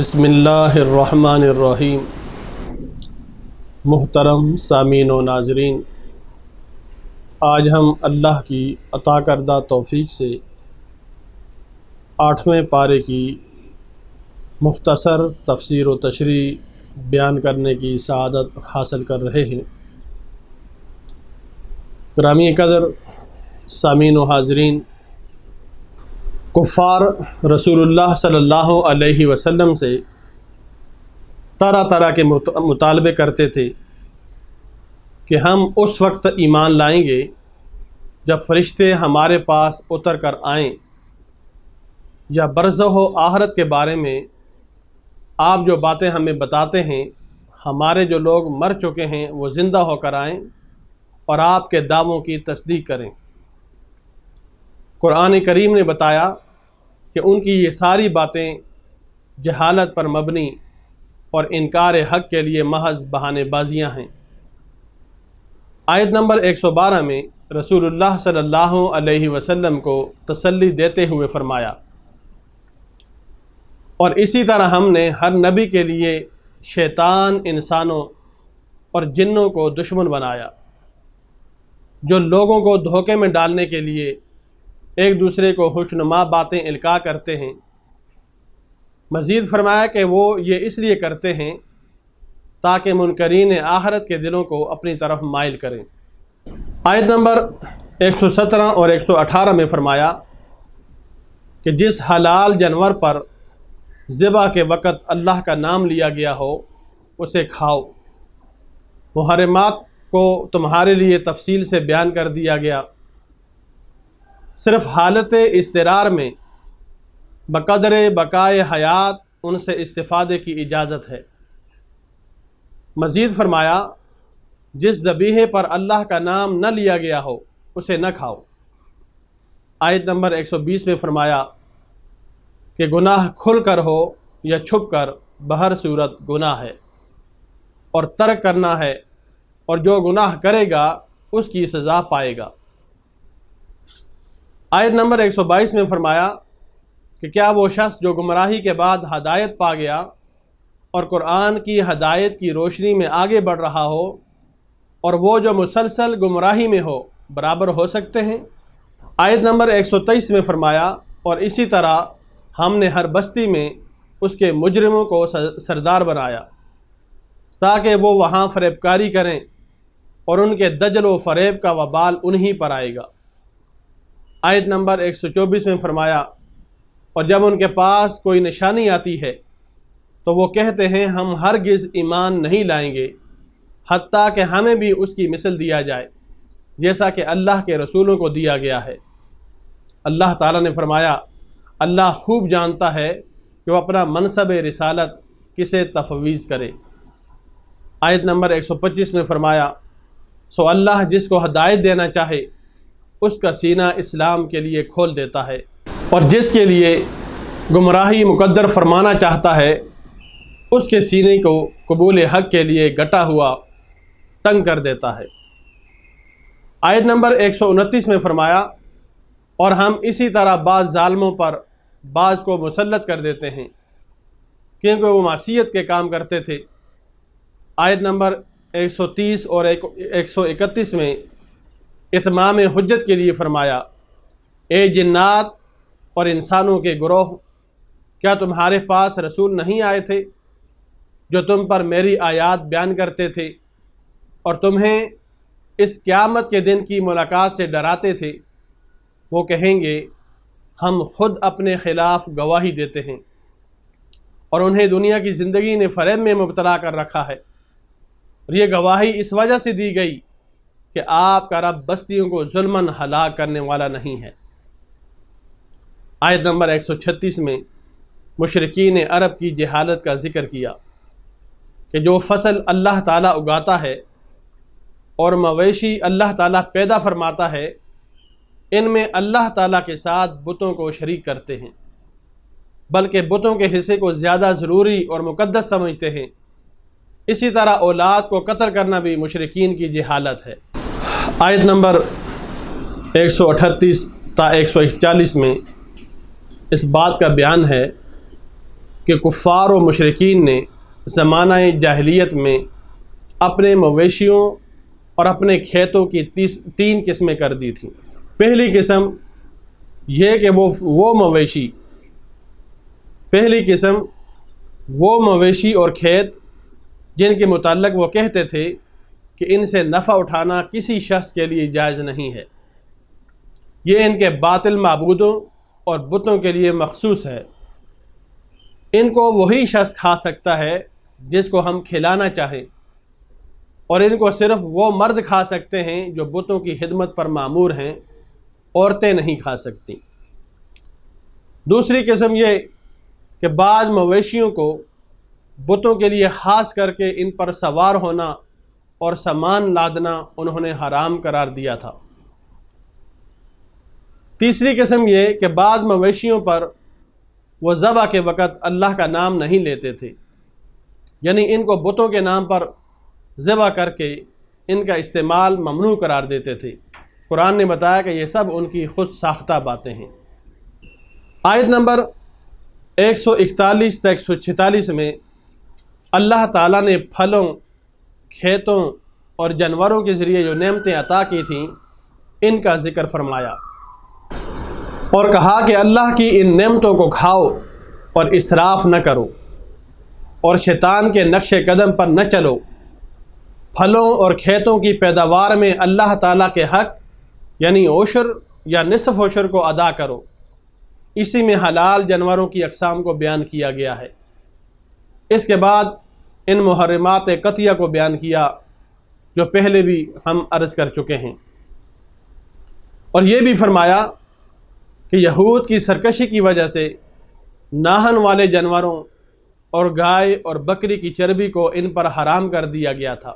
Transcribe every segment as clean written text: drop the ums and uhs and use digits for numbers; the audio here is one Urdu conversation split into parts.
بسم اللہ الرحمن الرحیم۔ محترم سامعین و ناظرین، آج ہم اللہ کی عطا کردہ توفیق سے 8ویں پارے کی مختصر تفسیر و تشریح بیان کرنے کی سعادت حاصل کر رہے ہیں۔ گرامی قدر سامعین و حاضرین، کفار رسول اللہ صلی اللہ علیہ وسلم سے طرح طرح کے مطالبے کرتے تھے کہ ہم اس وقت ایمان لائیں گے جب فرشتے ہمارے پاس اتر کر آئیں، یا برزخ و آخرت کے بارے میں آپ جو باتیں ہمیں بتاتے ہیں، ہمارے جو لوگ مر چکے ہیں وہ زندہ ہو کر آئیں اور آپ کے دعووں کی تصدیق کریں۔ قرآن کریم نے بتایا کہ ان کی یہ ساری باتیں جہالت پر مبنی اور انکار حق کے لیے محض بہانے بازیاں ہیں۔ آیت نمبر 112 میں رسول اللہ صلی اللہ علیہ وسلم کو تسلی دیتے ہوئے فرمایا، اور اسی طرح ہم نے ہر نبی کے لیے شیطان انسانوں اور جنوں کو دشمن بنایا، جو لوگوں کو دھوکے میں ڈالنے کے لیے ایک دوسرے کو خوشنما باتیں القاء کرتے ہیں۔ مزید فرمایا کہ وہ یہ اس لیے کرتے ہیں تاکہ منکرین آخرت کے دلوں کو اپنی طرف مائل کریں۔ آیت نمبر 117 اور 118 میں فرمایا کہ جس حلال جانور پر ذبح کے وقت اللہ کا نام لیا گیا ہو اسے کھاؤ۔ محرمات کو تمہارے لیے تفصیل سے بیان کر دیا گیا، صرف حالت اضطرار میں بقدر بقائے حیات ان سے استفادے کی اجازت ہے۔ مزید فرمایا جس ذبیحے پر اللہ کا نام نہ لیا گیا ہو اسے نہ کھاؤ۔ آیت نمبر 120 میں فرمایا کہ گناہ کھل کر ہو یا چھپ کر بہر صورت گناہ ہے اور ترک کرنا ہے، اور جو گناہ کرے گا اس کی سزا پائے گا۔ آیت نمبر 122 میں فرمایا کہ کیا وہ شخص جو گمراہی کے بعد ہدایت پا گیا اور قرآن کی ہدایت کی روشنی میں آگے بڑھ رہا ہو، اور وہ جو مسلسل گمراہی میں ہو، برابر ہو سکتے ہیں؟ آیت نمبر 123 میں فرمایا اور اسی طرح ہم نے ہر بستی میں اس کے مجرموں کو سردار بنایا تاکہ وہ وہاں فریب کاری کریں، اور ان کے دجل و فریب کا وبال انہی پر آئے گا۔ آیت نمبر 124 میں فرمایا اور جب ان کے پاس کوئی نشانی آتی ہے تو وہ کہتے ہیں ہم ہرگز ایمان نہیں لائیں گے حتیٰ کہ ہمیں بھی اس کی مثل دیا جائے جیسا کہ اللہ کے رسولوں کو دیا گیا ہے۔ اللہ تعالیٰ نے فرمایا اللہ خوب جانتا ہے کہ وہ اپنا منصب رسالت کسے تفویض کرے۔ آیت نمبر 125 میں فرمایا سو اللہ جس کو ہدایت دینا چاہے اس کا سینہ اسلام کے لیے کھول دیتا ہے، اور جس کے لیے گمراہی مقدر فرمانا چاہتا ہے اس کے سینے کو قبول حق کے لیے گٹا ہوا تنگ کر دیتا ہے۔ آیت نمبر 129 میں فرمایا اور ہم اسی طرح بعض ظالموں پر بعض کو مسلط کر دیتے ہیں کیونکہ وہ معصیت کے کام کرتے تھے۔ آیت نمبر 130 اور 131 میں اتمام حجت کے لیے فرمایا اے جنات اور انسانوں کے گروہ، کیا تمہارے پاس رسول نہیں آئے تھے جو تم پر میری آیات بیان کرتے تھے اور تمہیں اس قیامت کے دن کی ملاقات سے ڈراتے تھے؟ وہ کہیں گے ہم خود اپنے خلاف گواہی دیتے ہیں، اور انہیں دنیا کی زندگی نے فریب میں مبتلا کر رکھا ہے، اور یہ گواہی اس وجہ سے دی گئی کہ آپ کا رب بستیوں کو ظلماً ہلاک کرنے والا نہیں ہے۔ آیت نمبر 136 میں مشرکین عرب کی جہالت کا ذکر کیا کہ جو فصل اللہ تعالیٰ اگاتا ہے اور مویشی اللہ تعالیٰ پیدا فرماتا ہے، ان میں اللہ تعالیٰ کے ساتھ بتوں کو شریک کرتے ہیں، بلکہ بتوں کے حصے کو زیادہ ضروری اور مقدس سمجھتے ہیں۔ اسی طرح اولاد کو قتل کرنا بھی مشرکین کی جہالت ہے۔ آیت نمبر 138 تا 141 میں اس بات کا بیان ہے کہ کفار و مشرکین نے زمانہ جاہلیت میں اپنے مویشیوں اور اپنے کھیتوں کی 3 قسمیں کر دی تھیں۔ پہلی قسم یہ کہ وہ مویشی اور کھیت جن کے متعلق وہ کہتے تھے کہ ان سے نفع اٹھانا کسی شخص کے لیے جائز نہیں ہے، یہ ان کے باطل معبودوں اور بتوں کے لیے مخصوص ہے، ان کو وہی شخص کھا سکتا ہے جس کو ہم کھلانا چاہیں، اور ان کو صرف وہ مرد کھا سکتے ہیں جو بتوں کی خدمت پر مامور ہیں، عورتیں نہیں کھا سکتی۔ دوسری قسم یہ کہ بعض مویشیوں کو بتوں کے لیے خاص کر کے ان پر سوار ہونا اور سامان لادنا انہوں نے حرام قرار دیا تھا۔ تیسری قسم یہ کہ بعض مویشیوں پر وہ ذبح کے وقت اللہ کا نام نہیں لیتے تھے، یعنی ان کو بتوں کے نام پر ذبح کر کے ان کا استعمال ممنوع قرار دیتے تھے۔ قرآن نے بتایا کہ یہ سب ان کی خود ساختہ باتیں ہیں۔ آیت نمبر 141 تا 146 میں اللہ تعالیٰ نے پھلوں، کھیتوں اور جانوروں کے ذریعے جو نعمتیں عطا کی تھیں ان کا ذکر فرمایا اور کہا کہ اللہ کی ان نعمتوں کو کھاؤ اور اسراف نہ کرو اور شیطان کے نقش قدم پر نہ چلو۔ پھلوں اور کھیتوں کی پیداوار میں اللہ تعالیٰ کے حق یعنی عشر یا نصف عشر کو ادا کرو۔ اسی میں حلال جانوروں کی اقسام کو بیان کیا گیا ہے۔ اس کے بعد ان محرمات قطعیہ کو بیان کیا جو پہلے بھی ہم عرض کر چکے ہیں، اور یہ بھی فرمایا کہ یہود کی سرکشی کی وجہ سے ناہن والے جانوروں اور گائے اور بکری کی چربی کو ان پر حرام کر دیا گیا تھا،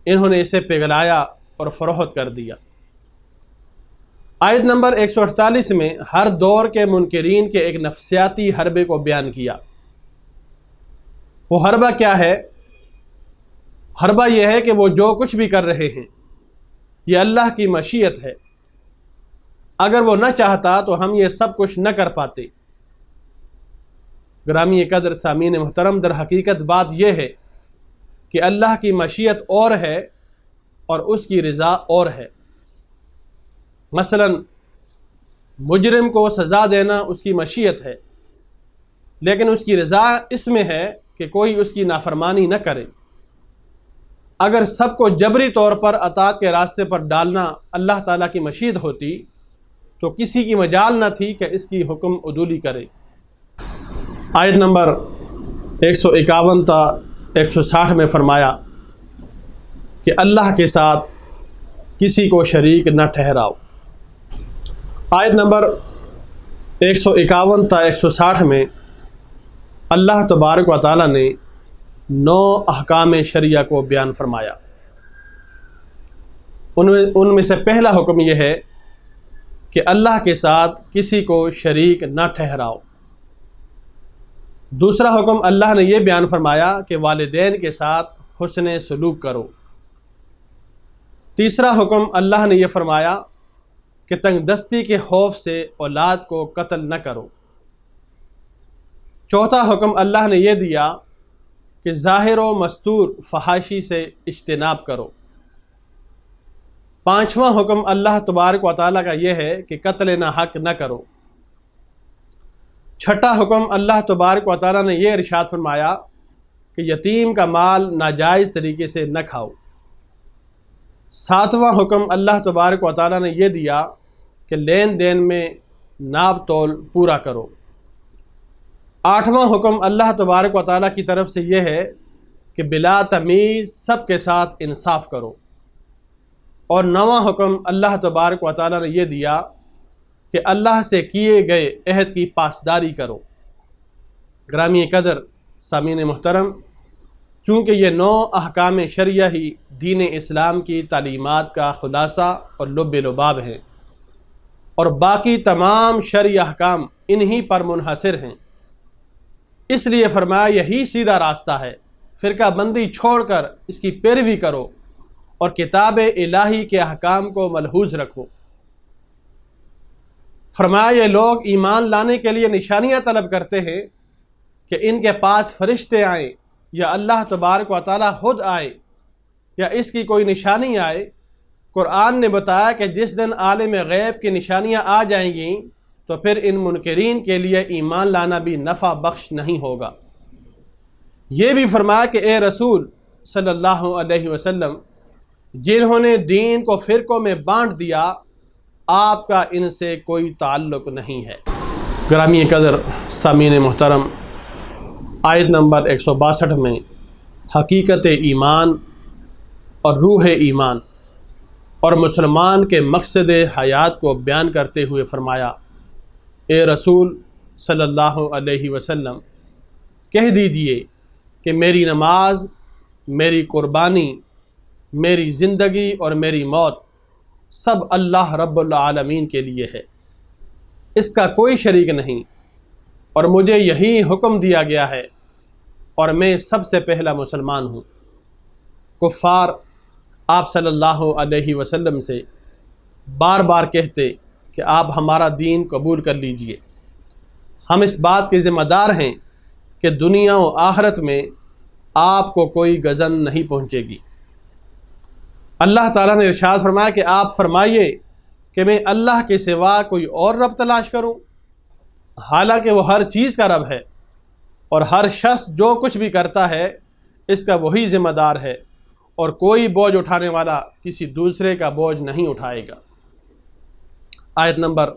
انہوں نے اسے پگھلایا اور فروخت کر دیا۔ آیت نمبر 148 میں ہر دور کے منکرین کے ایک نفسیاتی حربے کو بیان کیا۔ وہ حربہ کیا ہے؟ حربہ یہ ہے کہ وہ جو کچھ بھی کر رہے ہیں یہ اللہ کی مشیت ہے، اگر وہ نہ چاہتا تو ہم یہ سب کچھ نہ کر پاتے۔ گرامی قدر سامعین محترم، در حقیقت بات یہ ہے کہ اللہ کی مشیت اور ہے اور اس کی رضا اور ہے۔ مثلا مجرم کو سزا دینا اس کی مشیت ہے، لیکن اس کی رضا اس میں ہے کہ کوئی اس کی نافرمانی نہ کرے۔ اگر سب کو جبری طور پر اطاعت کے راستے پر ڈالنا اللہ تعالیٰ کی مشیت ہوتی تو کسی کی مجال نہ تھی کہ اس کی حکم عدولی کرے۔ آیت نمبر 151 تا 160 میں فرمایا کہ اللہ کے ساتھ کسی کو شریک نہ ٹھہراؤ۔ آیت نمبر 151 تا 160 میں اللہ تبارک و تعالیٰ نے 9 احکام شرعیہ کو بیان فرمایا۔ ان میں سے پہلا حکم یہ ہے کہ اللہ کے ساتھ کسی کو شریک نہ ٹھہراؤ۔ دوسرا حکم اللہ نے یہ بیان فرمایا کہ والدین کے ساتھ حسن سلوک کرو۔ تیسرا حکم اللہ نے یہ فرمایا کہ تنگ دستی کے خوف سے اولاد کو قتل نہ کرو۔ چوتھا حکم اللہ نے یہ دیا کہ ظاہر و مستور فحاشی سے اجتناب کرو۔ پانچواں حکم اللہ تبارک و تعالیٰ کا یہ ہے کہ قتل نہ حق نہ کرو۔ چھٹا حکم اللہ تبارک و تعالیٰ نے یہ ارشاد فرمایا کہ یتیم کا مال ناجائز طریقے سے نہ کھاؤ۔ ساتواں حکم اللہ تبارک و تعالیٰ نے یہ دیا کہ لین دین میں ناب تول پورا کرو۔ آٹھواں حکم اللہ تبارک و تعالیٰ کی طرف سے یہ ہے کہ بلا تمیز سب کے ساتھ انصاف کرو۔ اور نواں حکم اللہ تبارک و تعالیٰ نے یہ دیا کہ اللہ سے کیے گئے عہد کی پاسداری کرو۔ گرامی قدر سامعین محترم، چونکہ یہ 9 احکام شرعیہ ہی دین اسلام کی تعلیمات کا خلاصہ اور لب لباب ہیں، اور باقی تمام شرعی احکام انہی پر منحصر ہیں۔ اس لیے فرمایا یہی سیدھا راستہ ہے، فرقہ بندی چھوڑ کر اس کی پیروی کرو اور کتاب الہی کے احکام کو ملحوظ رکھو۔ فرمایا یہ لوگ ایمان لانے کے لیے نشانیاں طلب کرتے ہیں کہ ان کے پاس فرشتے آئیں یا اللہ تبارک و تعالیٰ خود آئے یا اس کی کوئی نشانی آئے، قرآن نے بتایا کہ جس دن عالم غیب کی نشانیاں آ جائیں گی تو پھر ان منکرین کے لیے ایمان لانا بھی نفع بخش نہیں ہوگا۔ یہ بھی فرمایا کہ اے رسول صلی اللہ علیہ وسلم، جنہوں نے دین کو فرقوں میں بانٹ دیا، آپ کا ان سے کوئی تعلق نہیں ہے۔ گرامی قدر سامعین محترم، آیت نمبر 162 میں حقیقت ایمان اور روح ایمان اور مسلمان کے مقصد حیات کو بیان کرتے ہوئے فرمایا، اے رسول صلی اللہ علیہ وسلم، کہہ دیجئے کہ میری نماز، میری قربانی، میری زندگی اور میری موت سب اللہ رب العالمین کے لیے ہے، اس کا کوئی شریک نہیں، اور مجھے یہی حکم دیا گیا ہے، اور میں سب سے پہلا مسلمان ہوں۔ کفار آپ صلی اللہ علیہ وسلم سے بار بار کہتے کہ آپ ہمارا دین قبول کر لیجئے، ہم اس بات کے ذمہ دار ہیں کہ دنیا و آخرت میں آپ کو کوئی غضن نہیں پہنچے گی۔ اللہ تعالیٰ نے ارشاد فرمایا کہ آپ فرمائیے کہ میں اللہ کے سوا کوئی اور رب تلاش کروں، حالانکہ وہ ہر چیز کا رب ہے، اور ہر شخص جو کچھ بھی کرتا ہے اس کا وہی ذمہ دار ہے، اور کوئی بوجھ اٹھانے والا کسی دوسرے کا بوجھ نہیں اٹھائے گا۔ آیت نمبر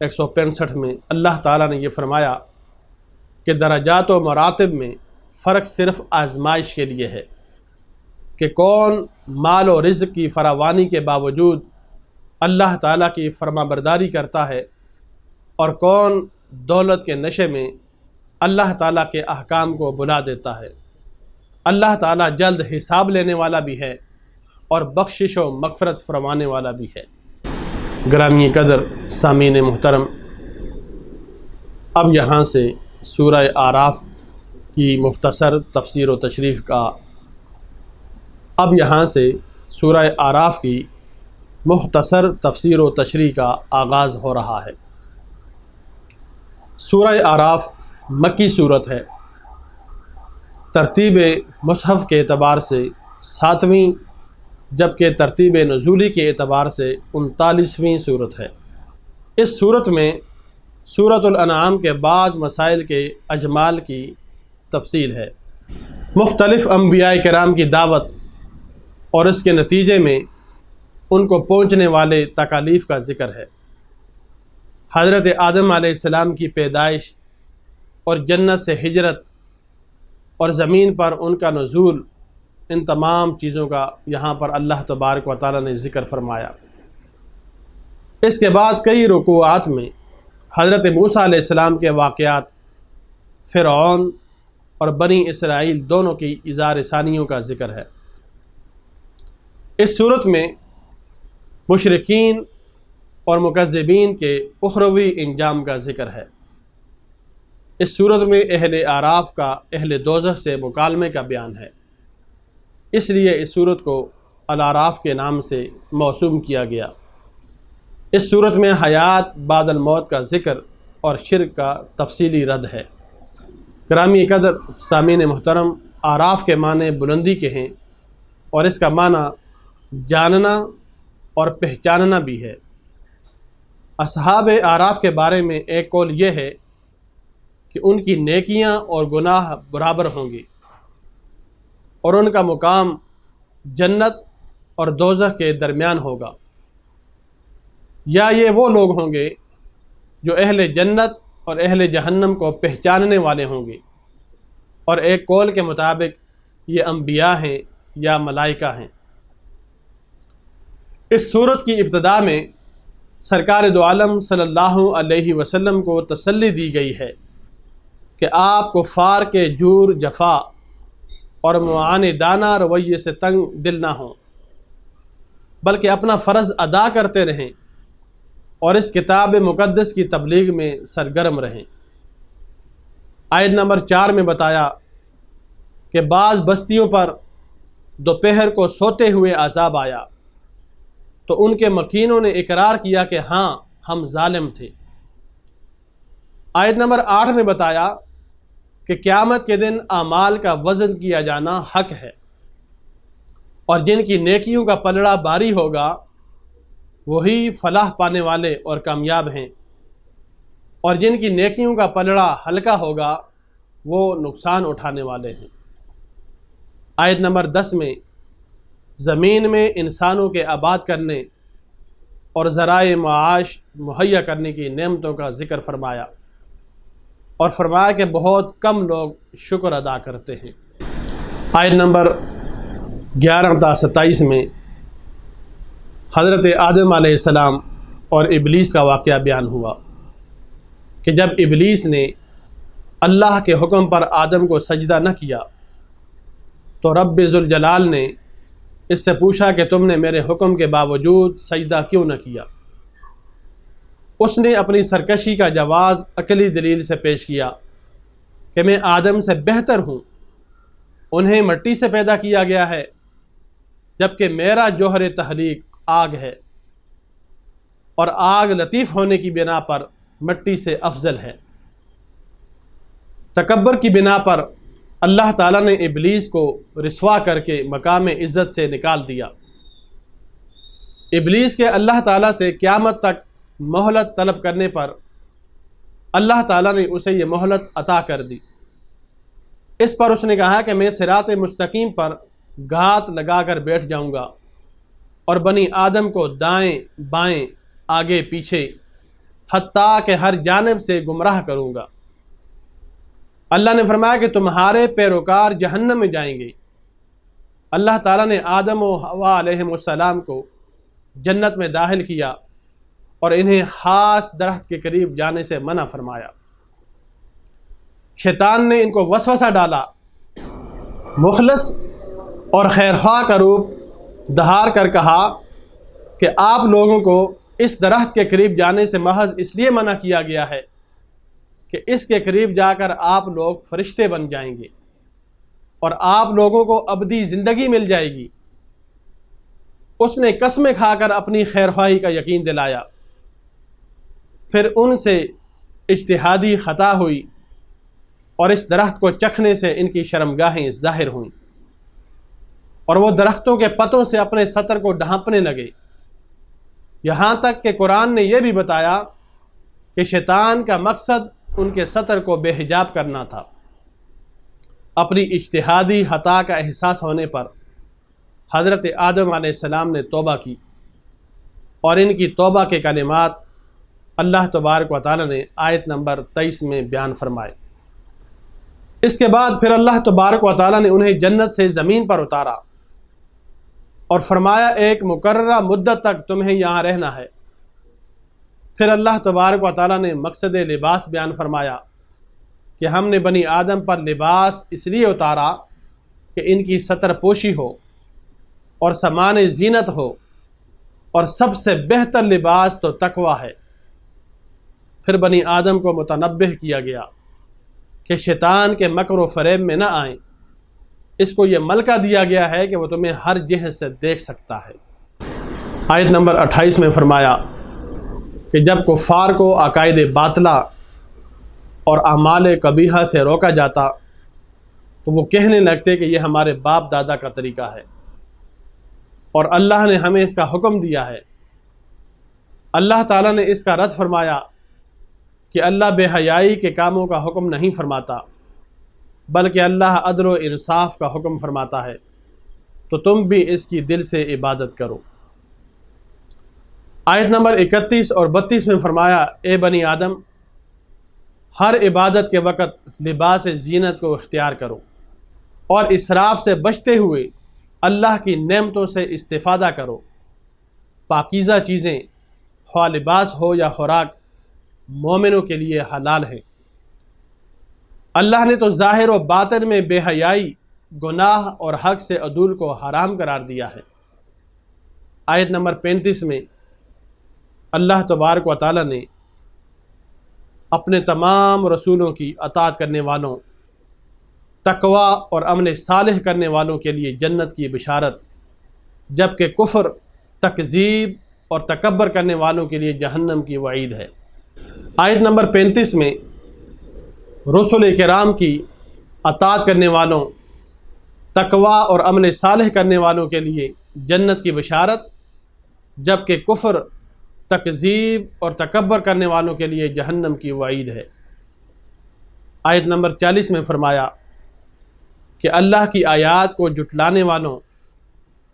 165 میں اللہ تعالیٰ نے یہ فرمایا کہ درجات و مراتب میں فرق صرف آزمائش کے لیے ہے کہ کون مال و رزق کی فراوانی کے باوجود اللہ تعالیٰ کی فرما برداری کرتا ہے، اور کون دولت کے نشے میں اللہ تعالیٰ کے احکام کو بلا دیتا ہے۔ اللہ تعالیٰ جلد حساب لینے والا بھی ہے اور بخشش و مغفرت فرمانے والا بھی ہے۔ گرامی قدر سامعین محترم، اب یہاں سے سورہ اعراف کی مختصر تفسیر و تشریح کا آغاز ہو رہا ہے۔ سورہ اعراف مکی صورت ہے، ترتیب مصحف کے اعتبار سے 7ویں، جبکہ ترتیب نزولی کے اعتبار سے 39ویں صورت ہے۔ اس صورت میں سورۃ الانعام کے بعض مسائل کے اجمال کی تفصیل ہے، مختلف انبیاء کرام کی دعوت اور اس کے نتیجے میں ان کو پہنچنے والے تکالیف کا ذکر ہے، حضرت آدم علیہ السلام کی پیدائش اور جنت سے ہجرت اور زمین پر ان کا نزول، ان تمام چیزوں کا یہاں پر اللہ تبارک و تعالیٰ نے ذکر فرمایا۔ اس کے بعد کئی رکوعات میں حضرت موسیٰ علیہ السلام کے واقعات، فرعون اور بنی اسرائیل دونوں کی اظہار ثانیوں کا ذکر ہے۔ اس صورت میں مشرکین اور مکذبین کے اخروی انجام کا ذکر ہے۔ اس صورت میں اہل اعراف کا اہل دوزخ سے مکالمے کا بیان ہے، اس لیے اس صورت کو الاعراف کے نام سے موسوم کیا گیا۔ اس صورت میں حیات بعد الموت کا ذکر اور شرک کا تفصیلی رد ہے۔ گرامی قدر سامعین محترم، اعراف کے معنی بلندی کے ہیں، اور اس کا معنی جاننا اور پہچاننا بھی ہے۔ اصحاب اعراف کے بارے میں ایک قول یہ ہے کہ ان کی نیکیاں اور گناہ برابر ہوں گے، اور ان کا مقام جنت اور دوزخ کے درمیان ہوگا، یا یہ وہ لوگ ہوں گے جو اہل جنت اور اہل جہنم کو پہچاننے والے ہوں گے، اور ایک قول کے مطابق یہ انبیاء ہیں یا ملائکہ ہیں۔ اس سورت کی ابتدا میں سرکار دو عالم صلی اللہ علیہ وسلم کو تسلی دی گئی ہے کہ آپ کفار کے جور جفا اور معاندانہ رویے سے تنگ دل نہ ہوں، بلکہ اپنا فرض ادا کرتے رہیں اور اس کتاب مقدس کی تبلیغ میں سرگرم رہیں۔ آیت نمبر 4 میں بتایا کہ بعض بستیوں پر دوپہر کو سوتے ہوئے عذاب آیا تو ان کے مکینوں نے اقرار کیا کہ ہاں ہم ظالم تھے۔ آیت نمبر 8 میں بتایا کہ قیامت کے دن اعمال کا وزن کیا جانا حق ہے، اور جن کی نیکیوں کا پلڑا بھاری ہوگا وہی فلاح پانے والے اور کامیاب ہیں، اور جن کی نیکیوں کا پلڑا ہلکا ہوگا وہ نقصان اٹھانے والے ہیں۔ آیت نمبر 10 میں زمین میں انسانوں کے آباد کرنے اور ذرائع معاش مہیا کرنے کی نعمتوں کا ذکر فرمایا، اور فرمایا کہ بہت کم لوگ شکر ادا کرتے ہیں۔ آیت نمبر 11 تا 27 میں حضرت آدم علیہ السلام اور ابلیس کا واقعہ بیان ہوا کہ جب ابلیس نے اللہ کے حکم پر آدم کو سجدہ نہ کیا تو رب ذوالجلال نے اس سے پوچھا کہ تم نے میرے حکم کے باوجود سجدہ کیوں نہ کیا؟ اس نے اپنی سرکشی کا جواز عقلی دلیل سے پیش کیا کہ میں آدم سے بہتر ہوں، انہیں مٹی سے پیدا کیا گیا ہے جبکہ میرا جوہر تخلیق آگ ہے، اور آگ لطیف ہونے کی بنا پر مٹی سے افضل ہے۔ تکبر کی بنا پر اللہ تعالیٰ نے ابلیس کو رسوا کر کے مقام عزت سے نکال دیا۔ ابلیس کے اللہ تعالیٰ سے قیامت تک مہلت طلب کرنے پر اللہ تعالیٰ نے اسے یہ مہلت عطا کر دی۔ اس پر اس نے کہا کہ میں صراط مستقیم پر گھات لگا کر بیٹھ جاؤں گا اور بنی آدم کو دائیں بائیں آگے پیچھے حتیٰ کہ ہر جانب سے گمراہ کروں گا۔ اللہ نے فرمایا کہ تمہارے پیروکار جہنم میں جائیں گے۔ اللہ تعالیٰ نے آدم و حوا علیہم السلام کو جنت میں داخل کیا اور انہیں خاص درخت کے قریب جانے سے منع فرمایا۔ شیطان نے ان کو وسوسہ ڈالا، مخلص اور خیرخواہ کا روپ دھار کر کہا کہ آپ لوگوں کو اس درخت کے قریب جانے سے محض اس لیے منع کیا گیا ہے کہ اس کے قریب جا کر آپ لوگ فرشتے بن جائیں گے اور آپ لوگوں کو ابدی زندگی مل جائے گی۔ اس نے قسمیں کھا کر اپنی خیرخواہی کا یقین دلایا، پھر ان سے اجتہادی خطا ہوئی اور اس درخت کو چکھنے سے ان کی شرمگاہیں ظاہر ہوئیں، اور وہ درختوں کے پتوں سے اپنے سطر کو ڈھانپنے لگے، یہاں تک کہ قرآن نے یہ بھی بتایا کہ شیطان کا مقصد ان کے سطر کو بے حجاب کرنا تھا۔ اپنی اجتہادی خطا کا احساس ہونے پر حضرت آدم علیہ السلام نے توبہ کی، اور ان کی توبہ کے کلمات اللہ تبارک و تعالی نے آیت نمبر 23 میں بیان فرمائے۔ اس کے بعد پھر اللہ تبارک و تعالی نے انہیں جنت سے زمین پر اتارا اور فرمایا ایک مقررہ مدت تک تمہیں یہاں رہنا ہے۔ پھر اللہ تبارک و تعالیٰ نے مقصد لباس بیان فرمایا کہ ہم نے بنی آدم پر لباس اس لیے اتارا کہ ان کی ستر پوشی ہو اور سامان زینت ہو، اور سب سے بہتر لباس تو تقوی ہے۔ پھر بنی آدم کو متنبہ کیا گیا کہ شیطان کے مکر و فریب میں نہ آئیں، اس کو یہ ملکہ دیا گیا ہے کہ وہ تمہیں ہر جہت سے دیکھ سکتا ہے۔ آیت نمبر 28 میں فرمایا کہ جب کفار کو عقائد باطلہ اور اعمال قبیحہ سے روکا جاتا تو وہ کہنے لگتے کہ یہ ہمارے باپ دادا کا طریقہ ہے اور اللہ نے ہمیں اس کا حکم دیا ہے۔ اللہ تعالیٰ نے اس کا رد فرمایا کہ اللہ بے حیائی کے کاموں کا حکم نہیں فرماتا، بلکہ اللہ عدل و انصاف کا حکم فرماتا ہے، تو تم بھی اس کی دل سے عبادت کرو۔ آیت نمبر 31 اور 32 میں فرمایا اے بنی آدم، ہر عبادت کے وقت لباس زینت کو اختیار کرو اور اسراف سے بچتے ہوئے اللہ کی نعمتوں سے استفادہ کرو۔ پاکیزہ چیزیں خواہ لباس ہو یا خوراک مومنوں کے لیے حلال ہیں۔ اللہ نے تو ظاہر و باطن میں بے حیائی، گناہ اور حق سے عدول کو حرام قرار دیا ہے۔ آیت نمبر 35 میں اللہ تبارک و تعالی نے اپنے تمام رسولوں کی اطاعت کرنے والوں، تقوی اور عمل صالح کرنے والوں کے لیے جنت کی بشارت، جبکہ کفر، تکذیب اور تکبر کرنے والوں کے لیے جہنم کی وعید ہے۔ آیت نمبر 35 میں رسول کرام کی اطاعت کرنے والوں، تقوی اور عمل صالح کرنے والوں کے لیے جنت کی بشارت، جبکہ کفر، تکذیب اور تکبر کرنے والوں کے لیے جہنم کی وعید ہے۔ آیت نمبر 40 میں فرمایا کہ اللہ کی آیات کو جھٹلانے والوں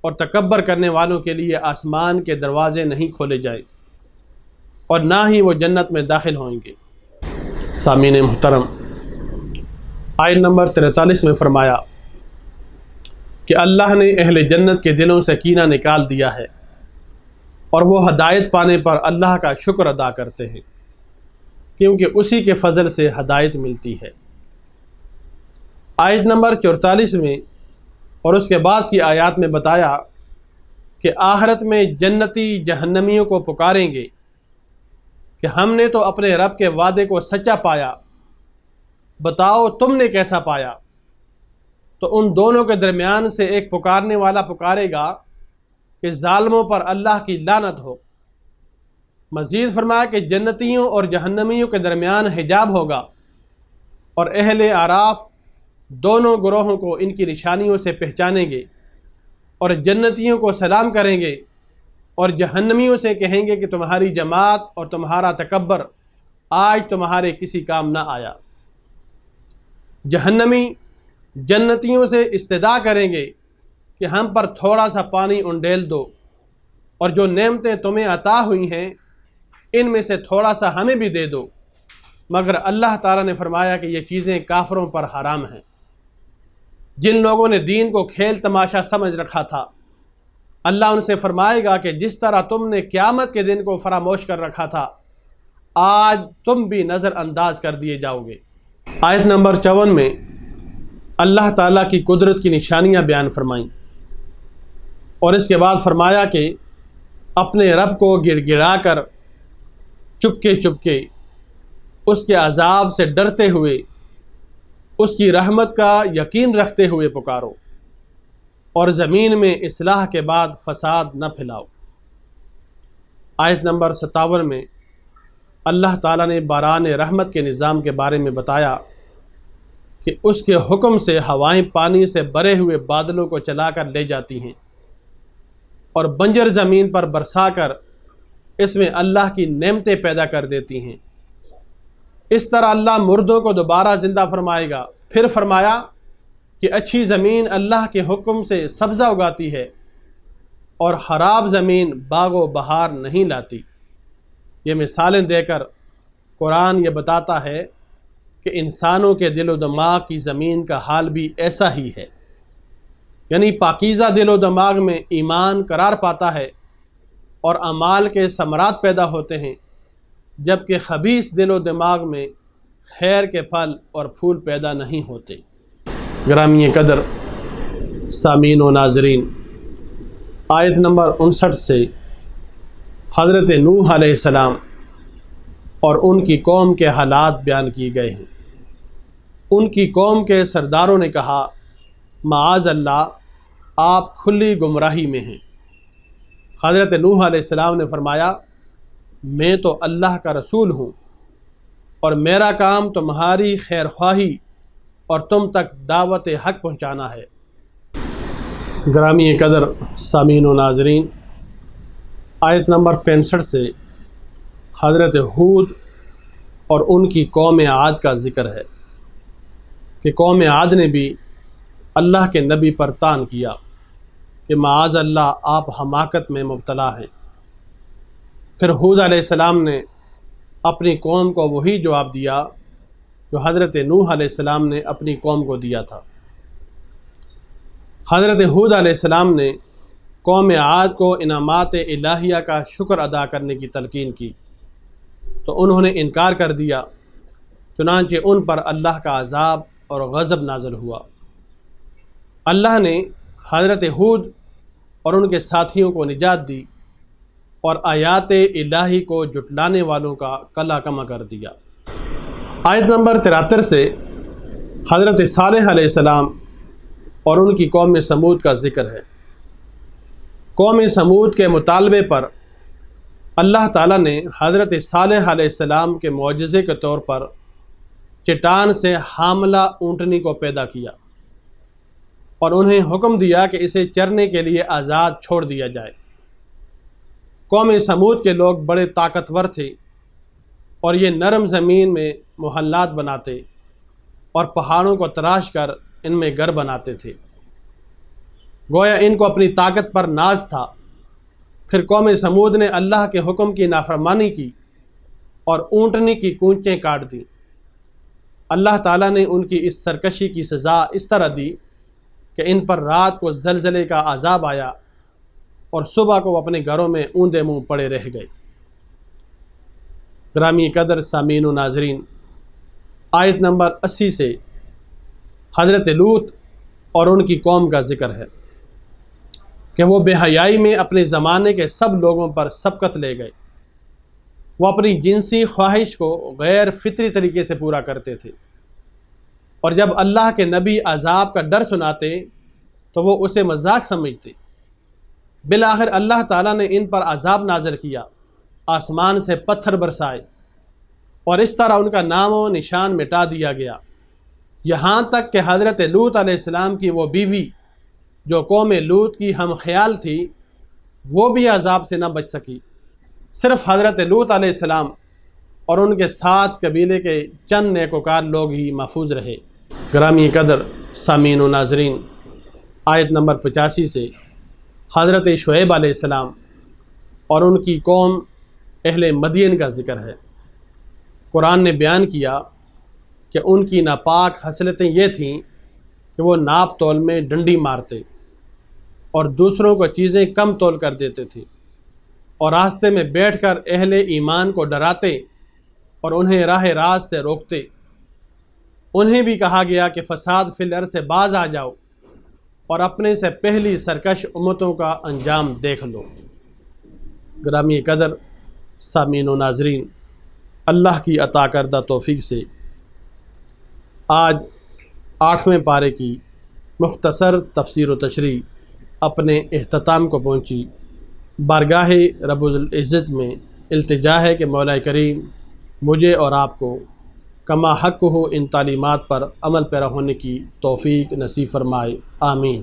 اور تکبر کرنے والوں کے لیے آسمان کے دروازے نہیں کھولے جائیں اور نہ ہی وہ جنت میں داخل ہوئیں گے۔ سامعین محترم، آیت نمبر 43 میں فرمایا کہ اللہ نے اہل جنت کے دلوں سے کینہ نکال دیا ہے اور وہ ہدایت پانے پر اللہ کا شکر ادا کرتے ہیں، کیونکہ اسی کے فضل سے ہدایت ملتی ہے۔ آیت نمبر 44 میں اور اس کے بعد کی آیات میں بتایا کہ آخرت میں جنتی جہنمیوں کو پکاریں گے کہ ہم نے تو اپنے رب کے وعدے کو سچا پایا، بتاؤ تم نے کیسا پایا؟ تو ان دونوں کے درمیان سے ایک پکارنے والا پکارے گا کہ ظالموں پر اللہ کی لعنت ہو۔ مزید فرمایا کہ جنتیوں اور جہنمیوں کے درمیان حجاب ہوگا اور اہل اعراف دونوں گروہوں کو ان کی نشانیوں سے پہچانیں گے اور جنتیوں کو سلام کریں گے اور جہنمیوں سے کہیں گے کہ تمہاری جماعت اور تمہارا تکبر آج تمہارے کسی کام نہ آیا۔ جہنمی جنتیوں سے استدعا کریں گے کہ ہم پر تھوڑا سا پانی انڈیل دو، اور جو نعمتیں تمہیں عطا ہوئی ہیں ان میں سے تھوڑا سا ہمیں بھی دے دو، مگر اللہ تعالیٰ نے فرمایا کہ یہ چیزیں کافروں پر حرام ہیں۔ جن لوگوں نے دین کو کھیل تماشا سمجھ رکھا تھا، اللہ ان سے فرمائے گا کہ جس طرح تم نے قیامت کے دن کو فراموش کر رکھا تھا، آج تم بھی نظر انداز کر دیے جاؤ گے۔ آیت نمبر 54 میں اللہ تعالیٰ کی قدرت کی نشانیاں بیان فرمائیں اور اس کے بعد فرمایا کہ اپنے رب کو گڑ گڑا کر چپکے چپکے اس کے عذاب سے ڈرتے ہوئے، اس کی رحمت کا یقین رکھتے ہوئے پکارو اور زمین میں اصلاح کے بعد فساد نہ پھیلاؤ۔ آیت نمبر 57 میں اللہ تعالیٰ نے باران رحمت کے نظام کے بارے میں بتایا کہ اس کے حکم سے ہوائیں پانی سے بھرے ہوئے بادلوں کو چلا کر لے جاتی ہیں اور بنجر زمین پر برسا کر اس میں اللہ کی نعمتیں پیدا کر دیتی ہیں۔ اس طرح اللہ مردوں کو دوبارہ زندہ فرمائے گا۔ پھر فرمایا کہ اچھی زمین اللہ کے حکم سے سبزہ اگاتی ہے اور خراب زمین باغ و بہار نہیں لاتی۔ یہ مثالیں دے کر قرآن یہ بتاتا ہے کہ انسانوں کے دل و دماغ کی زمین کا حال بھی ایسا ہی ہے، یعنی پاکیزہ دل و دماغ میں ایمان قرار پاتا ہے اور اعمال کے ثمرات پیدا ہوتے ہیں، جبکہ خبیث دل و دماغ میں خیر کے پھل اور پھول پیدا نہیں ہوتے۔ گرامی قدر سامعین و ناظرین، آیت نمبر 59 سے حضرت نوح علیہ السلام اور ان کی قوم کے حالات بیان کیے گئے ہیں۔ ان کی قوم کے سرداروں نے کہا، معاذ اللہ، آپ کھلی گمراہی میں ہیں۔ حضرت نوح علیہ السلام نے فرمایا، میں تو اللہ کا رسول ہوں اور میرا کام تمہاری خیر خواہی اور تم تک دعوت حق پہنچانا ہے۔ گرامی قدر سامعین و ناظرین، آیت نمبر 65 سے حضرت ہود اور ان کی قوم عاد کا ذکر ہے کہ قوم عاد نے بھی اللہ کے نبی پر طعن کیا کہ معاذ اللہ، آپ حماقت میں مبتلا ہیں۔ پھر ہود علیہ السلام نے اپنی قوم کو وہی جواب دیا جو حضرت نوح علیہ السلام نے اپنی قوم کو دیا تھا۔ حضرت ہود علیہ السلام نے قوم عاد کو انعامات الہیہ کا شکر ادا کرنے کی تلقین کی تو انہوں نے انکار کر دیا، چنانچہ ان پر اللہ کا عذاب اور غضب نازل ہوا۔ اللہ نے حضرت ہود اور ان کے ساتھیوں کو نجات دی اور آیات الہی کو جھٹلانے والوں کا کلا کما کر دیا۔ آیت نمبر 73 سے حضرت صالح علیہ السلام اور ان کی قوم سمود کا ذکر ہے۔ قوم سمود کے مطالبے پر اللہ تعالیٰ نے حضرت صالح علیہ السلام کے معجزے کے طور پر چٹان سے حاملہ اونٹنی کو پیدا کیا اور انہیں حکم دیا کہ اسے چرنے کے لیے آزاد چھوڑ دیا جائے۔ قوم سمود کے لوگ بڑے طاقتور تھے اور یہ نرم زمین میں محلات بناتے اور پہاڑوں کو تراش کر ان میں گھر بناتے تھے۔ گویا ان کو اپنی طاقت پر ناز تھا۔ پھر قوم سمود نے اللہ کے حکم کی نافرمانی کی اور اونٹنی کی کونچیں کاٹ دیں۔ اللہ تعالیٰ نے ان کی اس سرکشی کی سزا اس طرح دی کہ ان پر رات کو زلزلے کا عذاب آیا اور صبح کو اپنے گھروں میں اوندے منہ پڑے رہ گئے۔ گرامی قدر سامعین و ناظرین، آیت نمبر 80 سے حضرت لوط اور ان کی قوم کا ذکر ہے کہ وہ بے حیائی میں اپنے زمانے کے سب لوگوں پر سبقت لے گئے۔ وہ اپنی جنسی خواہش کو غیر فطری طریقے سے پورا کرتے تھے، اور جب اللہ کے نبی عذاب کا ڈر سناتے تو وہ اسے مذاق سمجھتے۔ بالآخر اللہ تعالیٰ نے ان پر عذاب نازل کیا، آسمان سے پتھر برسائے اور اس طرح ان کا نام و نشان مٹا دیا گیا، یہاں تک کہ حضرت لوط علیہ السلام کی وہ بیوی جو قوم لوط کی ہم خیال تھی وہ بھی عذاب سے نہ بچ سکی۔ صرف حضرت لوط علیہ السلام اور ان کے ساتھ قبیلے کے چند نیکوکار لوگ ہی محفوظ رہے۔ گرامی قدر سامعین و ناظرین، آیت نمبر 85 سے حضرت شعیب علیہ السلام اور ان کی قوم اہل مدین کا ذکر ہے۔ قرآن نے بیان کیا کہ ان کی ناپاک خصلتیں یہ تھیں کہ وہ ناپ تول میں ڈنڈی مارتے اور دوسروں کو چیزیں کم تول کر دیتے تھے، اور راستے میں بیٹھ کر اہل ایمان کو ڈراتے اور انہیں راہ راست سے روکتے۔ انہیں بھی کہا گیا کہ فساد فی الارض سے باز آ جاؤ اور اپنے سے پہلی سرکش امتوں کا انجام دیکھ لو۔ گرامی قدر سامعین و ناظرین، اللہ کی عطا کردہ توفیق سے آج 8ویں پارے کی مختصر تفسیر و تشریح اپنے اختتام کو پہنچی۔ بارگاہ رب العزت میں التجا ہے کہ مولا کریم مجھے اور آپ کو کما حق ہو ان تعلیمات پر عمل پیرا ہونے کی توفیق نصیب فرمائے، آمین۔